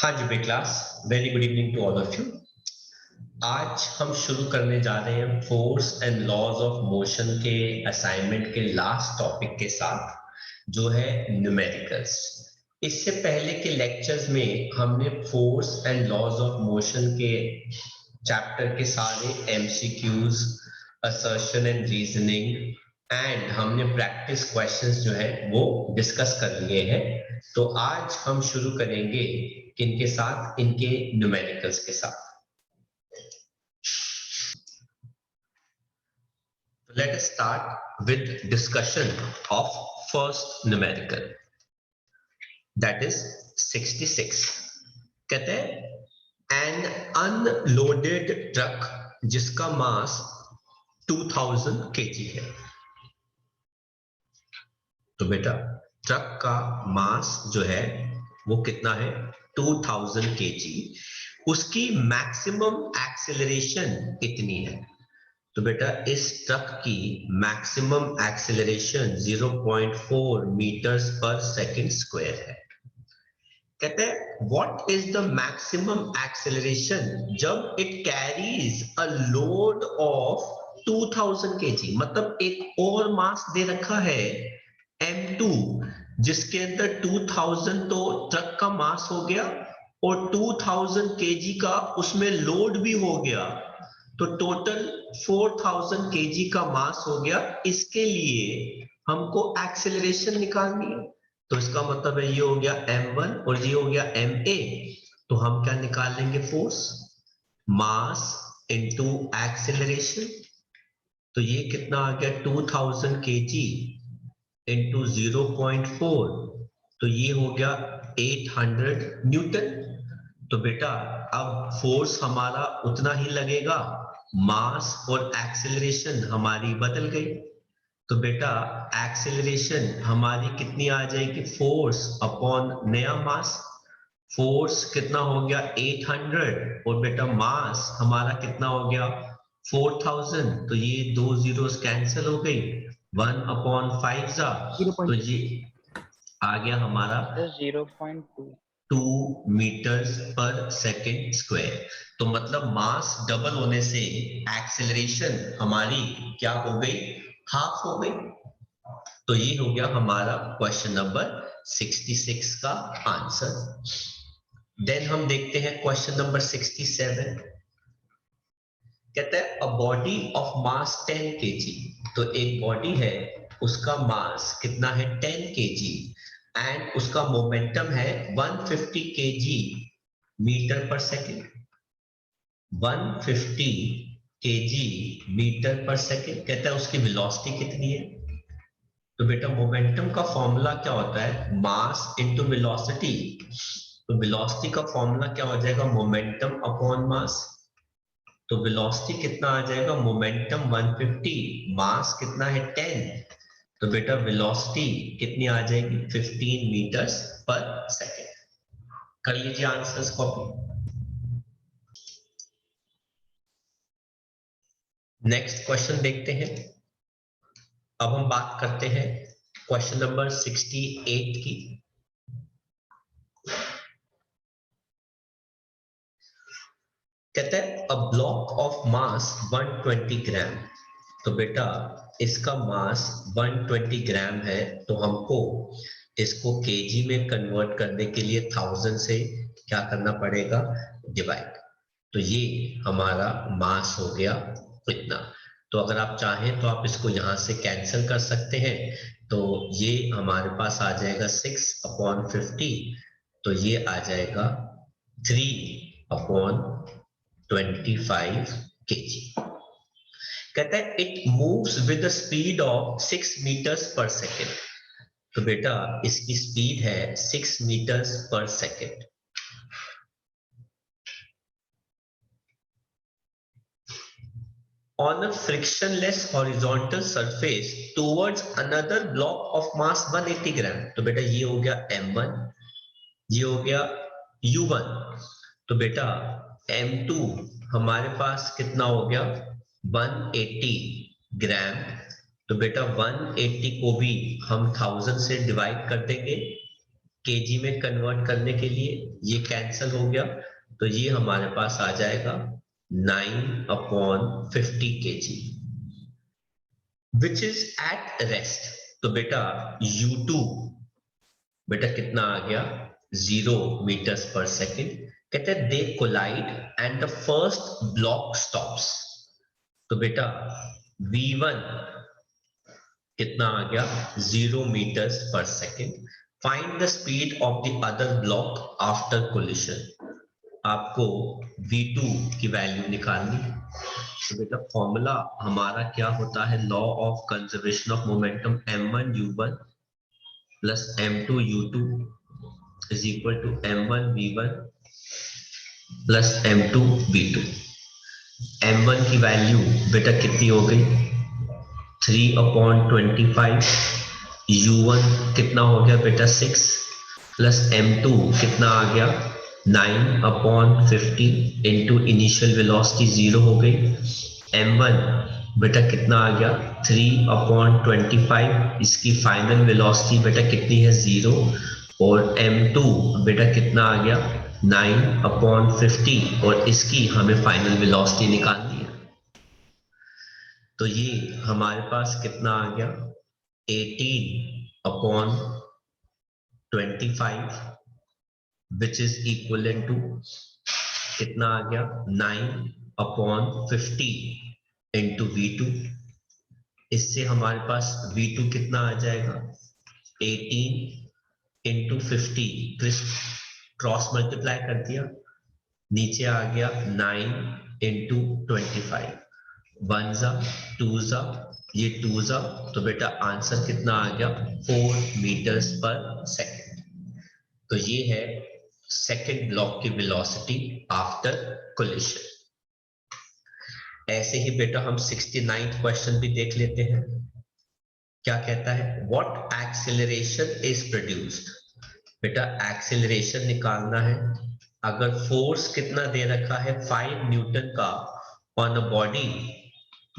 हाँ जी बे class, very good evening to all of you. आज हम शुरू करने जा रहे हैं force and laws of motion के असाइनमेंट के लास्ट टॉपिक के साथ, जो है न्यूमेरिकल्स। इससे पहले के लेक्चर्स में हमने force and laws of motion के चैप्टर के सारे MCQs, assertion and reasoning and हमने प्रैक्टिस क्वेश्चंस जो है वो डिस्कस कर लिए हैं। तो आज हम शुरू करेंगे किनके साथ, इनके न्यूमेरिकल्स के साथ। Let us start with discussion of first numerical, that is 66। कहते हैं an unloaded truck जिसका मास 2000 kg है। तो बेटा ट्रक का मास जो है वो कितना है, 2000 kg। उसकी मैक्सिमम एक्सेलरेशन कितनी है? तो बेटा इस ट्रक की मैक्सिमम एक्सेलरेशन 0.4 मीटर्स पर सेकंड स्क्वायर है। कहते हैं what is the maximum acceleration जब it carries a load of 2000 kg। मतलब एक और मास दे रखा है m2, जिसके अंदर 2000 तो ट्रक का मास हो गया और 2000 kg का उसमें लोड भी हो गया, तो टोटल 4000 kg का मास हो गया। इसके लिए हमको एक्सेलरेशन निकालनी है। तो इसका मतलब है ये हो गया m1 और ये हो गया ma। तो हम क्या निकाल लेंगे, फोर्स, मास इनटू एक्सेलरेशन। तो ये कितना आ गया, 2000 kg इनटू 0.4, तो ये हो गया 800 न्यूटन। तो बेटा अब फोर्स हमारा उतना ही लगेगा, मास और एक्सेलरेशन हमारी बदल गई। तो बेटा एक्सेलरेशन हमारी कितनी आ जाएगी, फोर्स अपॉन नया मास। फोर्स कितना हो गया 800 और बेटा मास हमारा कितना हो गया 4000। तो ये दो जीरोस कैंसिल हो गई, 1 अपॉन 5 जा, तो ये आ गया हमारा 2 मीटर्स पर सेकंड स्क्वायर। तो मतलब मास डबल होने से एक्सेलरेशन हमारी क्या हो गई, हाफ हो गई। तो ये हो गया हमारा क्वेश्चन नंबर 66 का आंसर। देन हम देखते हैं क्वेश्चन नंबर 67। कहता है a body of mass 10 kg। तो एक बॉडी है, उसका मास कितना है 10 kg एंड उसका मोमेंटम है 150 kg मीटर पर सेकेंड। 150 kg मीटर पर सेकेंड। कहता है उसकी वेलोसिटी कितनी है? तो बेटा मोमेंटम का फॉर्मूला क्या होता है, मास इनटू वेलोसिटी। तो वेलोसिटी का फॉर्मूला क्या हो जाएगा, मोमेंटम अपॉन मास। तो वेलोसिटी कितना आ जाएगा, मोमेंटम 150, मास कितना है 10। तो बेटा वेलोसिटी कितनी आ जाएगी, 15 मीटर्स पर सेकेंड। कर लीजिए आंसर्स कॉपी। नेक्स्ट क्वेश्चन देखते हैं। अब हम बात करते हैं क्वेश्चन नंबर 68 की। कहता है अ ब्लॉक ऑफ मास 120 ग्राम। तो बेटा इसका मास 120 ग्राम है, तो हमको इसको केजी में कन्वर्ट करने के लिए 1000 से क्या करना पड़ेगा, डिवाइड। तो ये हमारा मास हो गया इतना। तो अगर आप चाहें तो आप इसको यहां से कैंसिल कर सकते हैं। तो ये हमारे पास आ जाएगा 6 अपॉन 50, तो ये आ जाएगा 3 अपॉन 25 kg। कहता है it moves with the speed of 6 meters per second. तो बेटा इसकी स्पीड है 6 meters per second. on a frictionless horizontal surface towards another block of mass 180 ग्राम। तो बेटा ये हो गया m1, ये हो गया u1। तो बेटा m2 हमारे पास कितना हो गया 180 ग्राम। तो बेटा 180 को भी हम 1000 से डिवाइड कर देंगे, केजी में कन्वर्ट करने के लिए ये कैंसिल हो गया, तो ये हमारे पास आ जाएगा 9/50 kg which is at rest. तो बेटा U2 बेटा कितना आ गया 0 meters per second। कहते हैं they collide and the first block stops. तो बेटा V1 कितना आ गया 0 meters per second। Find the speed of the other block after collision. आपको V2 की वैल्यू निकालनी। तो बेटा फॉर्मूला हमारा क्या होता है, law of conservation of momentum m1u1 plus m2u2 is equal to m1v1 plus m2v2। m1 की वैल्यू बेटा कितनी हो गई 3/25। u1 कितना हो गया बेटा 6 प्लस m2 कितना आ गया 9/50 इंटू इनिशियल वेलोसिटी 0 हो गई। m1 बेटा कितना आ गया 3/25, इसकी फाइनल वेलोसिटी बेटा कितनी है 0, और m2 बेटा कितना आ गया 9/50 और इसकी हमें फाइनल वेलोसिटी निकालनी है। तो ये हमारे पास कितना आ गया 18/25 विच इज इक्वल टू कितना आ गया 9/50 इंटू V2। इससे हमारे पास V2 कितना आ जाएगा 18 इंटू 50, क्रॉस मल्टीप्लाई कर दिया, नीचे आ गया 9 इंटू 25, 1 जा 2 जा, ये 2 जा, तो बेटा आंसर कितना आ गया 4 meters per second। तो ये है सेकेंड ब्लॉक की वेलोसिटी आफ्टर कोलिशन। ऐसे ही बेटा हम 69th क्वेश्चन भी देख लेते हैं। क्या कहता है, व्हाट एक्सेलरेशन इज प्रोड्यूस्ड। बेटा एक्सेलरेशन निकालना है। अगर फोर्स कितना दे रखा है 5 न्यूटन का ऑन अ बॉडी,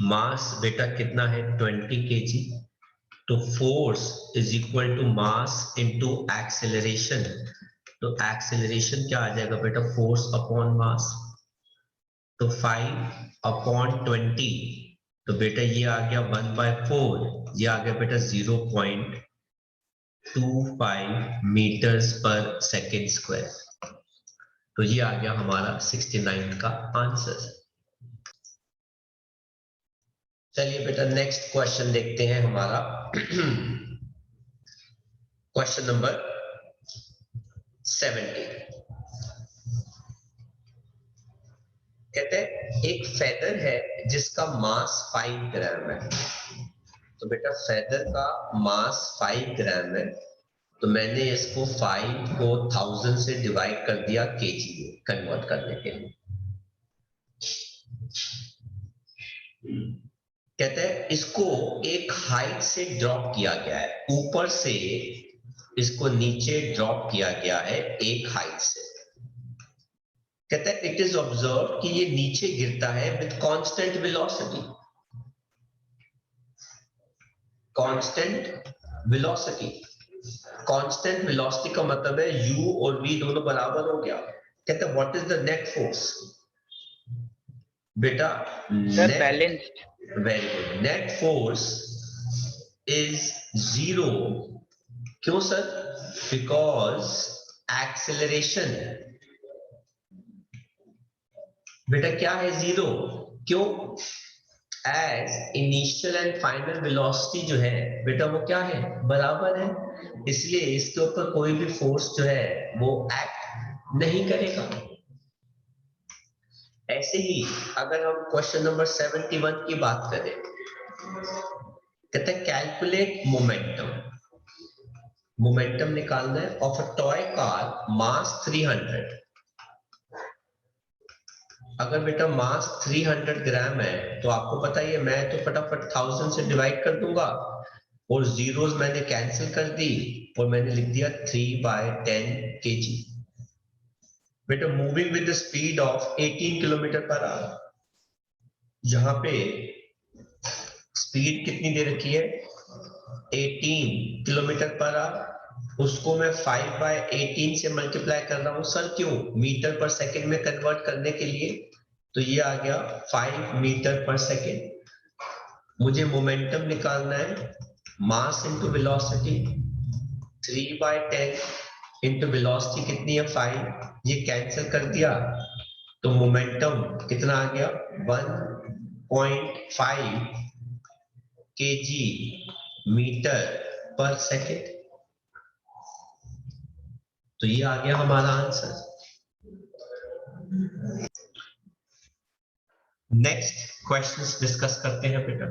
मास बेटा कितना है 20 kg, तो force is equal to mass into acceleration. तो एक्सेलरेशन क्या आ जाएगा बेटा फोर्स अपॉन मास, तो 5/20, तो बेटा ये आ गया 1/4, ये आ गया बेटा 0.25 meters per second square। तो ये आ गया हमारा 69 का आंसर। चलिए बेटा नेक्स्ट क्वेश्चन देखते हैं हमारा क्वेश्चन नंबर 70। कहते हैं एक फेदर है जिसका मास 5 ग्राम है। तो बेटा फेदर का मास 5 ग्राम है, तो मैंने इसको 5 को 1000 से डिवाइड कर दिया केजी में कन्वर्ट करने के लिए। कहते हैं इसको एक हाइट से ड्रॉप किया गया है, ऊपर से इसको नीचे ड्रॉप किया गया है एक हाइट से। कहता है इट इज ऑब्जर्व कि ये नीचे गिरता है with constant velocity. Constant velocity, constant velocity का मतलब है u और v दोनों बराबर हो गया। कहता है what is the net force. बेटा sir balanced. Very good, net force is 0। क्यों सर, बिकॉज एक्सेलरेशन बेटा क्या है 0, क्यों, as initial and final velocity जो है बेटा वो क्या है बराबर है, इसलिए इसके ऊपर कोई भी फोर्स जो है वो एक्ट नहीं करेगा। ऐसे ही अगर हम क्वेश्चन नंबर 71 की बात करें, कहते हैं कैलकुलेट मोमेंटम। मोमेंटम निकालना है ऑफ अ टॉय कार मास 300। अगर बेटा मास 300 ग्राम है तो आपको पता ही है, मैं तो फटाफट 1000 से डिवाइड कर दूंगा और जीरोस मैंने कैंसिल कर दी और मैंने लिख दिया 3/10 kg। बेटा moving with the speed of 18 kilometre per hour, यहां पे स्पीड कितनी दे रखी है 18 किलोमीटर पर आवर, उसको मैं 5/18 से मल्टीप्लाई कर रहा हूं। सर क्यों? मीटर पर सेकंड में कन्वर्ट करने के लिए। तो ये आ गया 5 मीटर पर सेकंड। मुझे मोमेंटम निकालना है, mass into velocity, 3/10 into velocity कितनी है 5, ये कैंसिल कर दिया तो मोमेंटम कितना आ गया 1.5 kg मीटर पर सेकेंड। तो ये आ गया हमारा आंसर। नेक्स्ट क्वेश्चंस डिस्कस करते हैं बेटा।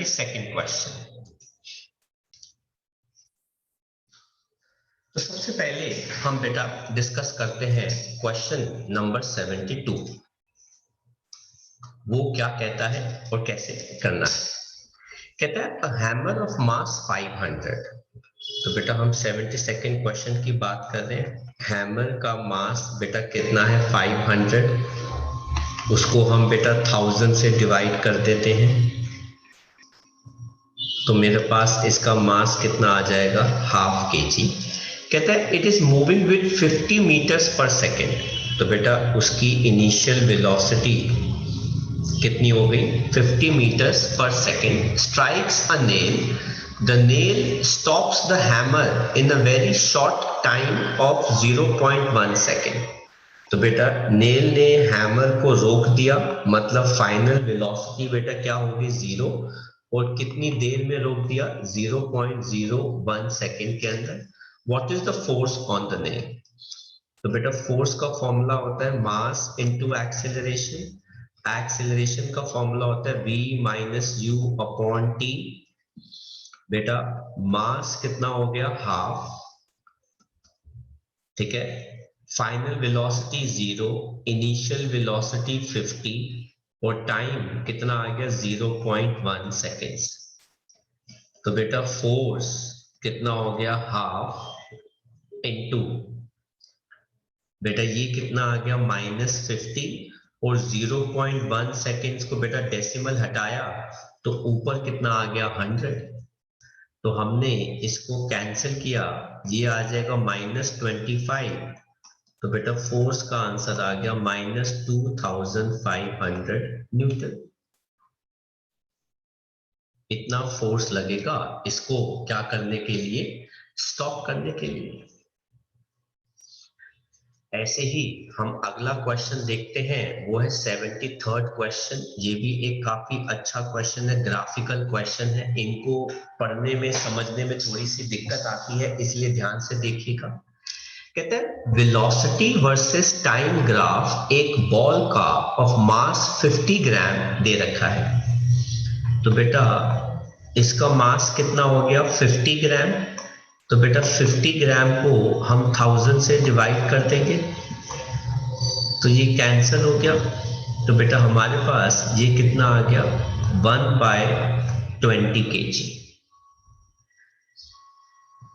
Second question. तो सबसे पहले हम बेटा डिस्कस करते हैं क्वेश्चन नंबर 72। वो क्या कहता है और कैसे करना है। कहता है हैमर ऑफ मास 500। तो बेटा हम 72nd क्वेश्चन की बात कर रहे हैं। हैमर का मास बेटा कितना है 500। उसको हम बेटा 1000 से डिवाइड कर देते हैं। तो मेरे पास इसका मास कितना आ जाएगा, हाफ kg। कहता है it is moving with 50 meters per second. तो बेटा उसकी इनिशियल वेलोसिटी कितनी हो गई, 50 meters per second. Strikes a nail, the nail stops the hammer in a very short time of 0.1 second. तो बेटा नेल ने हैमर को रोक दिया, मतलब फाइनल वेलोसिटी बेटा क्या होगी, 0। और कितनी देर में रोक दिया, 0.01 सेकेंड के अंदर। What is the force on the nail. तो बेटा फोर्स का फॉर्मूला होता है मास इनटू एक्सेलरेशन। एक्सेलरेशन का फॉर्मूला होता है v minus u upon T. बेटा मास कितना हो गया, हाफ, ठीक है। फाइनल वेलोसिटी 0, इनिशियल वेलोसिटी 50 और टाइम कितना आ गया 0.1 सेकेंड्स। तो बेटा फोर्स कितना हो गया, हाफ इनटू बेटा ये कितना आ गया -50 और 0.1 सेकेंड्स को बेटा डेसिमल हटाया तो ऊपर कितना आ गया 100। तो हमने इसको कैंसिल किया, ये आ जाएगा -25। तो बेटा फोर्स का आंसर आ गया -2500 न्यूटन। इतना फोर्स लगेगा इसको क्या करने के लिए, स्टॉप करने के लिए। ऐसे ही हम अगला क्वेश्चन देखते हैं, वो है 73rd क्वेश्चन। ये भी एक काफी अच्छा क्वेश्चन है, ग्राफिकल क्वेश्चन है। इनको पढ़ने में समझने में थोड़ी सी दिक्कत आती है, इसलिए ध्यान से देखिएगा। कहते हैं वेलोसिटी वर्सेस टाइम ग्राफ एक बॉल का ऑफ मास 50 ग्राम दे रखा है। तो बेटा इसका मास कितना हो गया 50 ग्राम। तो बेटा 50 ग्राम को हम 1000 से डिवाइड कर देंगे तो ये कैंसिल हो गया। तो बेटा हमारे पास ये कितना आ गया 1/20 kg।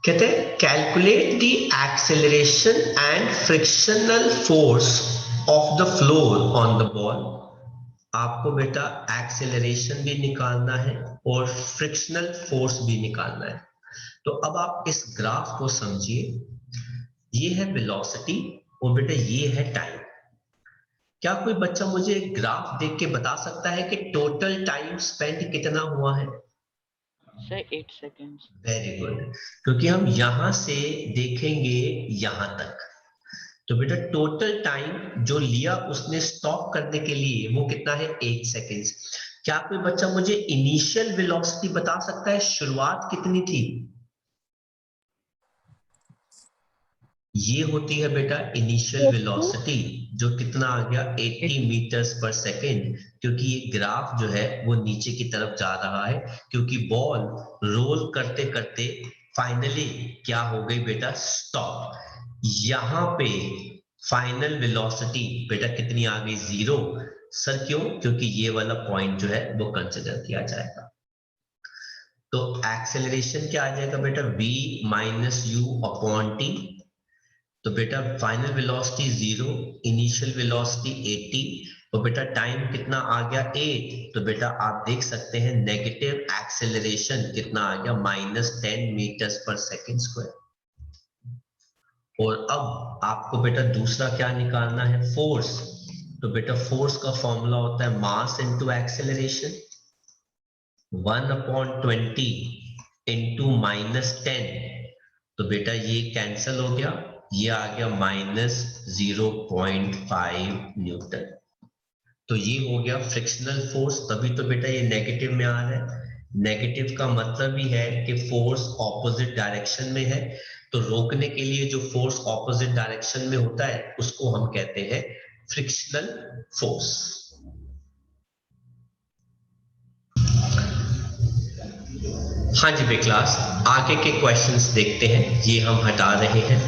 कहते हैं calculate the acceleration and frictional force of the floor on the ball. आपको बेटा एक्सेलरेशन भी निकालना है और फ्रिक्शनल फोर्स भी निकालना है। तो अब आप इस ग्राफ को समझिए, ये है वेलोसिटी और बेटा ये है टाइम। क्या कोई बच्चा मुझे ग्राफ देख के बता सकता है कि टोटल टाइम स्पेंड कितना हुआ है? Sir 8 seconds। वेरी गुड, क्योंकि हम यहां से देखेंगे यहां तक। तो बेटा टोटल टाइम जो लिया उसने स्टॉप करने के लिए वो कितना है 8 सेकेंड्स। क्या कोई बच्चा मुझे इनिशियल वेलोसिटी बता सकता है, शुरुआत कितनी थी? ये होती है बेटा इनिशियल वेलोसिटी, जो कितना आ गया 80 मीटर्स पर सेकेंड। क्योंकि ये ग्राफ जो है वो नीचे की तरफ जा रहा है, क्योंकि बॉल रोल करते करते फाइनली क्या हो गई बेटा, स्टॉप। यहां पे फाइनल वेलोसिटी बेटा कितनी आ गई 0। सर क्यों? क्योंकि ये वाला पॉइंट जो है वो कंसिडर किया जाएगा। तो एक्सेलरेशन क्या आ जाएगा बेटा, v minus u upon T. तो बेटा फाइनल वेलोसिटी 0, इनिशियल वेलोसिटी 80, और बेटा टाइम कितना आ गया 8। तो बेटा आप देख सकते हैं नेगेटिव एक्सेलरेशन कितना आ गया, -10 मीटर्स पर सेकेंड स्क्वायर। और अब आपको बेटा दूसरा क्या निकालना है, फोर्स। तो बेटा फोर्स का फॉर्मूला होता है मास इनटू एक्सेलरेशन, 1/20 इंटू -10। तो बेटा ये कैंसल हो गया, ये आ गया -0.5 न्यूटन। तो ये हो गया फ्रिक्शनल फोर्स। तभी तो बेटा ये नेगेटिव में आ रहा है। नेगेटिव का मतलब ही है कि फोर्स ऑपोजिट डायरेक्शन में है। तो रोकने के लिए जो फोर्स ऑपोजिट डायरेक्शन में होता है उसको हम कहते हैं फ्रिक्शनल फोर्स। हाँ जी बे क्लास, आगे के क्वेश्चंस देखते हैं, ये हम हटा रहे हैं।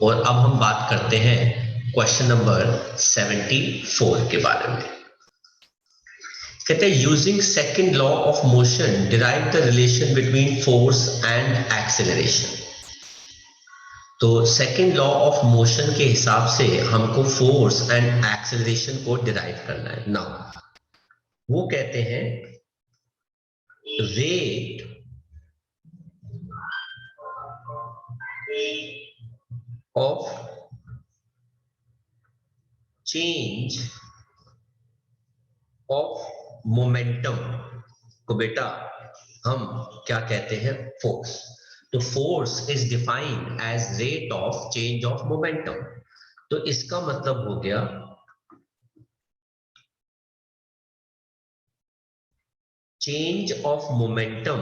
और अब हम बात करते हैं क्वेश्चन नंबर 74 के बारे में। कहते हैं using second law of motion derive the relation between force and acceleration. तो सेकंड लॉ ऑफ मोशन के हिसाब से हमको फोर्स एंड एक्सेलरेशन को डिराइव करना है। नाउ वो कहते हैं rate of change of momentum को बेटा हम क्या कहते हैं, फोर्स। तो force is defined as rate of change of momentum. तो इसका मतलब हो गया change of momentum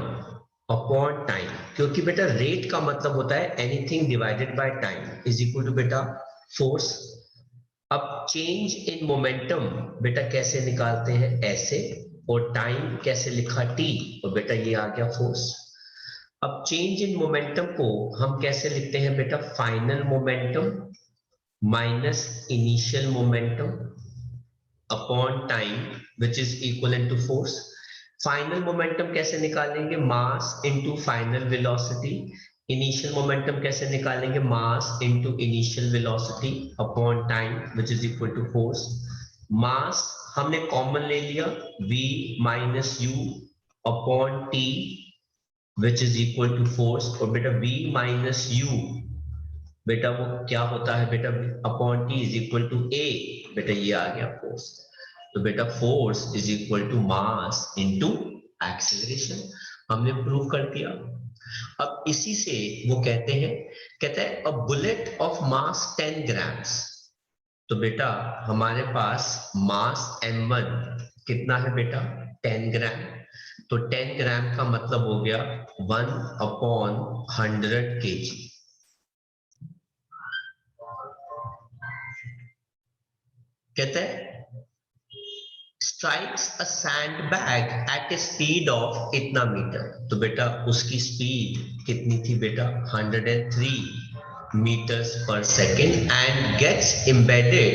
upon time, क्योंकि बेटा रेट का मतलब होता है anything divided by time is equal to बेटा फोर्स। अब चेंज इन मोमेंटम बेटा कैसे निकालते हैं, ऐसे, और टाइम कैसे लिखा t, और बेटा ये आ गया फोर्स। अब चेंज इन मोमेंटम को हम कैसे लिखते हैं बेटा, final momentum minus initial momentum upon time which is equal to force. Final momentum कैसे निकालेंगे, mass into final velocity. Initial momentum कैसे निकालेंगे, mass into initial velocity upon time which is equal to force. Mass हमने common ले लिया, v minus u upon t which is equal to force. और बेटा v minus you बेटा वो क्या होता है बेटा, upon T is equal to a। बेटा ये आ गया फोर्स। तो बेटा force is equal to mass into acceleration, हमने प्रूव कर दिया। अब इसी से वो कहते हैं, कहते हैं a bullet of mass 10 grams. तो बेटा हमारे पास मास m1 कितना है बेटा, 10 ग्राम। तो 10 ग्राम का मतलब हो गया 1/100 kg। कहते हैं strikes a sandbag at a speed of इतना मीटर। तो बेटा उसकी स्पीड कितनी थी बेटा, 103 meters per second and gets embedded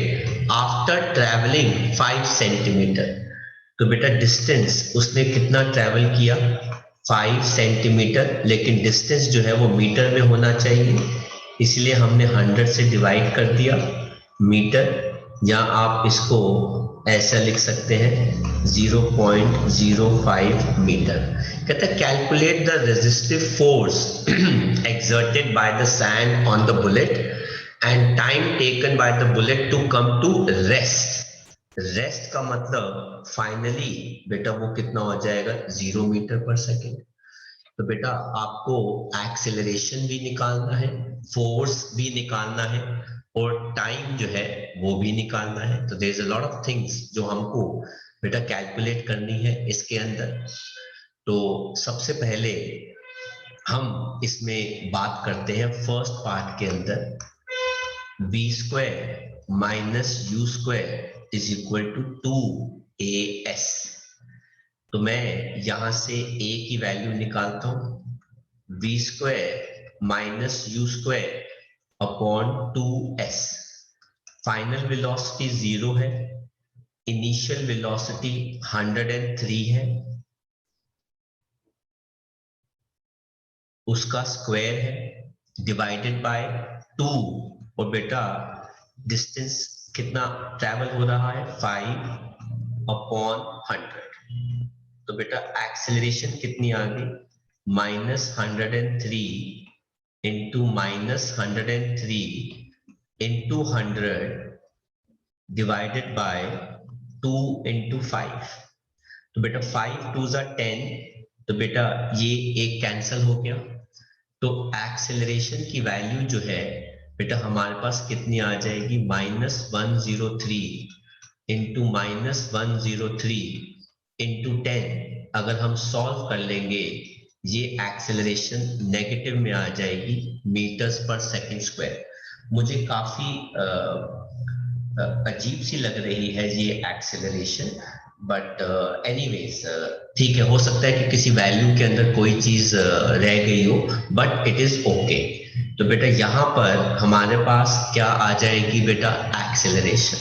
after traveling 5 centimeter। तो बेटा डिस्टेंस उसने कितना ट्रेवल किया, 5 सेंटीमीटर, लेकिन डिस्टेंस जो है वो मीटर में होना चाहिए, इसलिए हमने 100 से डिवाइड कर दिया मीटर, या आप इसको ऐसा लिख सकते हैं 0.05 मीटर। कहता है calculate the resistive force exerted by the sand on the bullet and time taken by the bullet to come to rest। Rest का मतलब फाइनली बेटा वो कितना हो जाएगा, 0 मीटर पर सेकेंड। तो बेटा आपको एक्सेलरेशन भी निकालना है, फोर्स भी निकालना है, और टाइम जो है वो भी निकालना है। तो there is a lot of things जो हमको बेटा कैलकुलेट करनी है इसके अंदर। तो सबसे पहले हम इसमें बात करते हैं फर्स्ट पार्ट के अंदर, v square minus U square is equal to 2as। तो मैं यहां से a की वैल्यू निकालता हूं, v square minus U square upon 2s। Final velocity 0 है, इनिशियल वेलोसिटी 103 है, उसका स्क्वायर है डिवाइडेड बाय 2, और बेटा डिस्टेंस कितना ट्रैवल हो रहा है 5/100। तो बेटा एक्सेलरेशन कितनी आ गई -103 into -103 into 100 divided by 2 into 5। तो बेटा 5 2 ज़ा 10, तो बेटा ये एक कैंसल हो गया। तो एक्सेलरेशन की वैल्यू जो है बेटा हमारे पास कितनी आ जाएगी -103 इंटू -103 इंटू 10। अगर हम सॉल्व कर लेंगे ये एक्सेलरेशन नेगेटिव में आ जाएगी मीटर्स पर सेकंड स्क्वायर। मुझे काफी अजीब सी लग रही है ये एक्सेलरेशन, बट एनीवेज ठीक है, हो सकता है कि किसी वैल्यू के अंदर कोई चीज रह गई हो, बट इट इज ओके। तो बेटा यहाँ पर हमारे पास क्या आ जाएगी बेटा एक्सेलरेशन।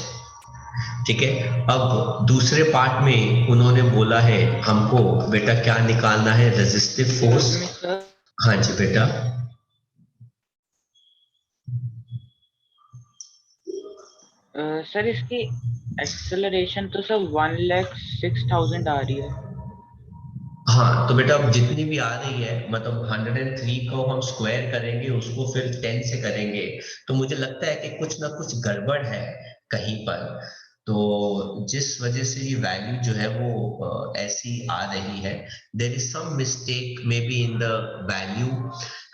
ठीक है, अब दूसरे पार्ट में उन्होंने बोला है हमको बेटा क्या निकालना है, रेजिस्टिव फोर्स। सर हाँ जी बेटा, सर इसकी एक्सेलरेशन तो सर 1,06,000 आ रही है। हाँ तो बेटा अब जितनी भी आ रही है मतलब 103 को हम स्क्वायर करेंगे, उसको फिर 10 से करेंगे, तो मुझे लगता है कि कुछ ना कुछ गड़बड़ है कहीं पर। तो जिस वजह से ये वैल्यू जो है वो ऐसी आ रही है, there is some mistake may be in the value,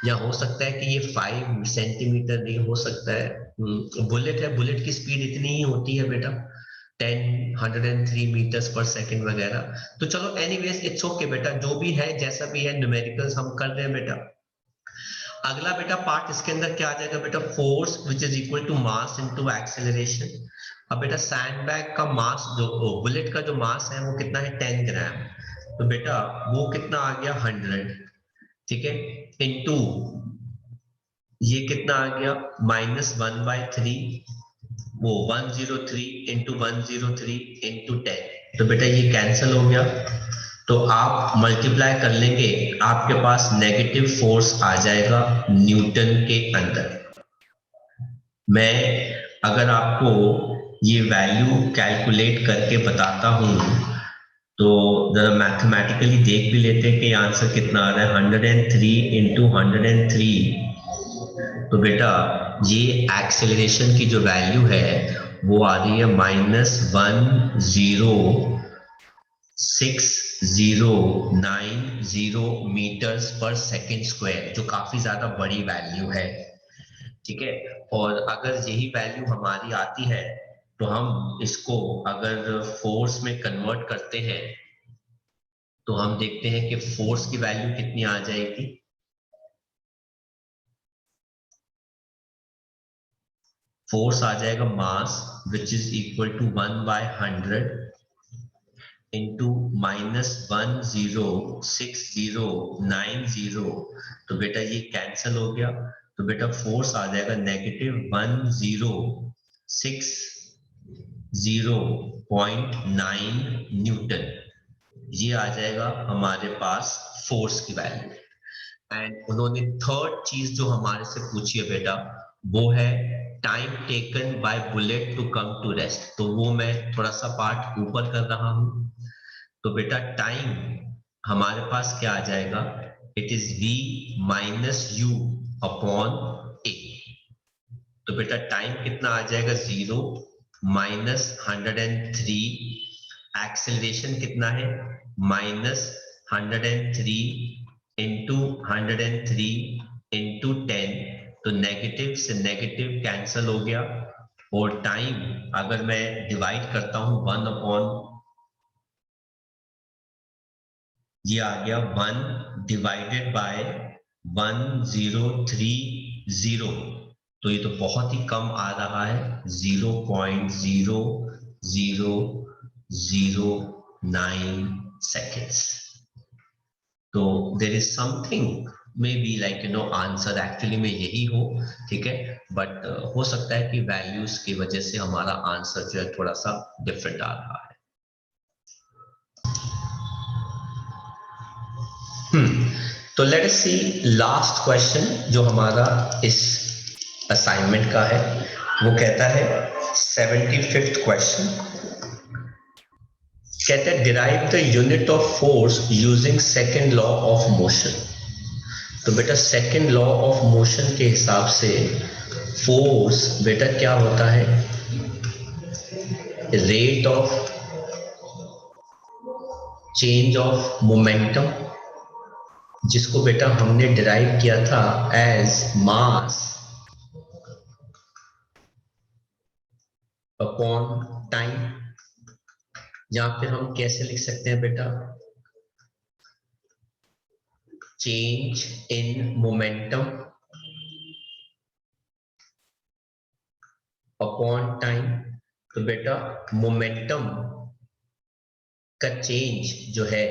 या हो सकता है कि ये 5 सेंटीमीटर नहीं हो सकता है। बुलेट है, बुलेट की स्पीड इतनी ही होती है बेटा 103 मीटर्स पर सेकंड वगैरह। तो चलो एनीवेज इट्स ओके बेटा, जो भी है जैसा भी है न्यूमेरिकल्स हम कर रहे हैं बेटा। अगला बेटा पार्ट इसके अंदर क्या आ जाएगा बेटा, force which is equal to mass into acceleration. अब बेटा सैंडबैग का मास जो बुलेट का जो मास है वो कितना है 10 ग्राम, तो बेटा वो कितना आ गया 100, ठीक है, इनटू ये कितना आ गया -1/3, वो 103 इंटू 103 इंटू 10, तो बेटा ये कैंसिल हो गया। तो आप मल्टीप्लाई कर लेंगे, आपके पास नेगेटिव फोर्स आ जाएगा न्यूटन के अंदर। मैं अगर आपको ये वैल्यू कैलकुलेट करके बताता हूं, तो जरा मैथमेटिकली देख भी लेते हैं कि आंसर कितना आ रहा है। 103 इंटू 103, तो बेटा ये एक्सेलरेशन की जो वैल्यू है वो आ रही है -106,090 मीटर्स पर सेकेंड स्क्वायर, जो काफी ज्यादा बड़ी वैल्यू है। ठीक है, और अगर यही वैल्यू हमारी आती है तो हम इसको अगर फोर्स में कन्वर्ट करते हैं तो हम देखते हैं कि फोर्स की वैल्यू कितनी आ जाएगी। फोर्स आ जाएगा mass which is equal to 1/100 into -106,090, तो बेटा ये कैंसल हो गया। तो बेटा फोर्स आ जाएगा -1060.9 न्यूटन। ये आ जाएगा हमारे पास फोर्स की वैल्यू। एंड उन्होंने थर्ड चीज जो हमारे से पूछी है बेटा वो है time taken by bullet to come to rest. तो वो मैं थोड़ा सा पार्ट ऊपर कर रहा हूं। तो बेटा टाइम हमारे पास क्या आ जाएगा, it is v minus u upon a। तो बेटा टाइम कितना आ जाएगा 0 -103, एक्सेलरेशन कितना है -103 इंटू 103 इंटू 10, तो नेगेटिव से नेगेटिव कैंसल हो गया। और टाइम अगर मैं डिवाइड करता हूं 1 अपॉन, ये आ गया 1 डिवाइडेड बाय 1030, तो ये तो बहुत ही कम आ रहा है 0.0009 सेकेंड्स। तो there is something may be like answer actually में यही हो, ठीक है, बट हो सकता है कि वैल्यूज की वजह से हमारा आंसर जो है थोड़ा सा डिफरेंट आ रहा है। तो लेट अस सी लास्ट क्वेश्चन जो हमारा इस असाइनमेंट का है, वो कहता है 75th क्वेश्चन, कहता है derive the unit of force using second law of motion. तो बेटा सेकेंड लॉ ऑफ मोशन के हिसाब से फोर्स बेटा क्या होता है, rate of change of momentum, जिसको बेटा हमने डिराइव किया था एज मास अपॉन टाइम, या फिर हम कैसे लिख सकते हैं बेटा, change in momentum upon time. तो बेटा मोमेंटम का चेंज जो है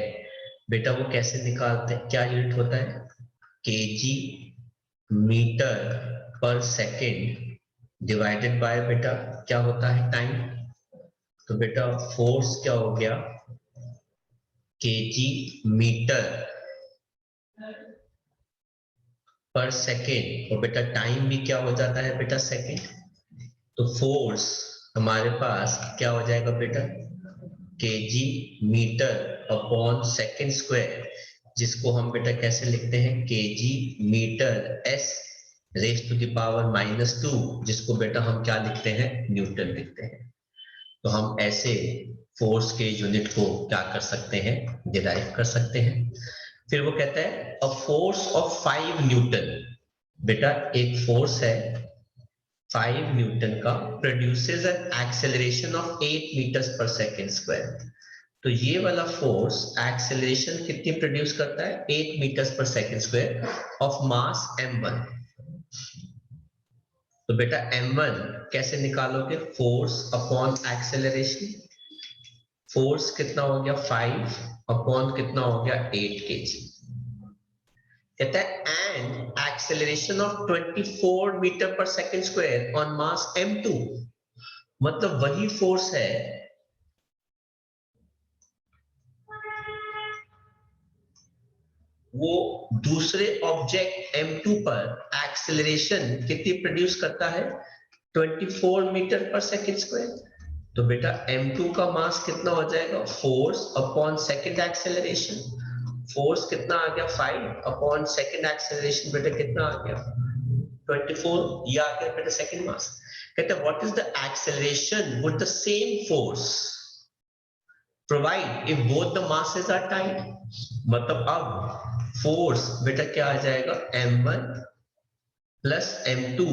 बेटा वो कैसे निकालते हैं, क्या यूनिट होता है, केजी मीटर पर सेकेंड डिवाइडेड बाय बेटा क्या होता है, टाइम। तो बेटा फोर्स क्या हो गया, केजी मीटर पर सेकेंड, और बेटा टाइम भी क्या हो जाता है बेटा सेकेंड। तो फोर्स हमारे पास क्या हो जाएगा बेटा, KG meter upon second square, जिसको हम बेटा कैसे लिखते हैं, KG meter S raise to the power -2, जिसको बेटा हम क्या लिखते हैं, न्यूटन लिखते हैं। तो हम ऐसे फोर्स के यूनिट को क्या कर सकते हैं, डिराइव कर सकते हैं। फिर वो कहता है अ फोर्स ऑफ 5 न्यूटन, बेटा एक फोर्स है 5 न्यूटन का, produces an acceleration of 8 meters per second square. तो ये वाला फोर्स एक्सेलरेशन कितनी प्रोड्यूस करता है, 8 meters per second square of mass m1। तो बेटा m1 कैसे निकालोगे, फोर्स अपॉन एक्सेलरेशन, फोर्स कितना हो गया 5 अपॉन कितना हो गया 8 kg। कहता है एंड एक्सेलरेशन ऑफ 24 मीटर पर second square on mass m2, मतलब वही फोर्स है वो दूसरे ऑब्जेक्ट m2 पर एक्सेलरेशन कितनी प्रोड्यूस करता है, 24 मीटर पर सेकेंड स्क्वायर। तो बेटा m2 का मास कितना हो जाएगा, force upon second acceleration, force कितना आ गया 5 अपॉन सेकेंड एक्सेलरेशन बेटा कितना आ गया 24, ये आ गया बेटा सेकेंड मास। कहते हैं what is the acceleration with the same force provide if both the masses are tight. मतलब अब फोर्स बेटा क्या आ जाएगा, m1 plus m2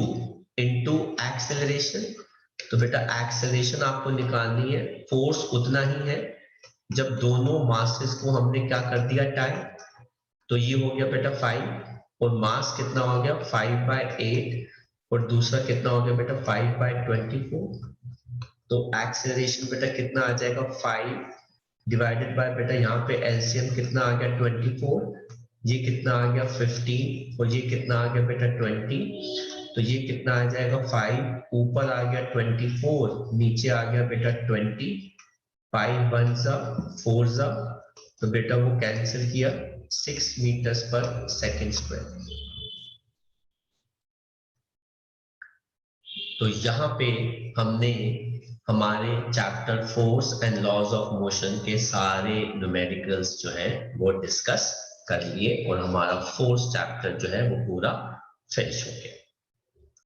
into acceleration. तो बेटा एक्सेलरेशन आपको निकालनी है, फोर्स उतना ही है जब दोनों मासेस को हमने क्या कर दिया टाइम। तो ये हो गया बेटा 5 और मास कितना हो गया 5/8 और दूसरा कितना हो गया बेटा 5/24। तो एक्सेलरेशन बेटा कितना आ जाएगा 5 डिवाइडेड बाय बेटा यहाँ पे एलसीएम कितना आ गया 24, ये कितना आ गया 15 और ये कितना आ गया बेटा 20। तो ये कितना आ जाएगा 5 ऊपर आ गया 24 नीचे आ गया बेटा 20, 5 1 जा 4 जा, तो बेटा वो कैंसिल किया 6 मीटर्स पर सेकेंड स्क्वायर। तो यहाँ पे हमने हमारे chapter force and laws of motion के सारे न्यूमेरिकल्स जो है वो डिस्कस कर लिए और हमारा फोर्थ चैप्टर जो है वो पूरा फिनिश हो गया।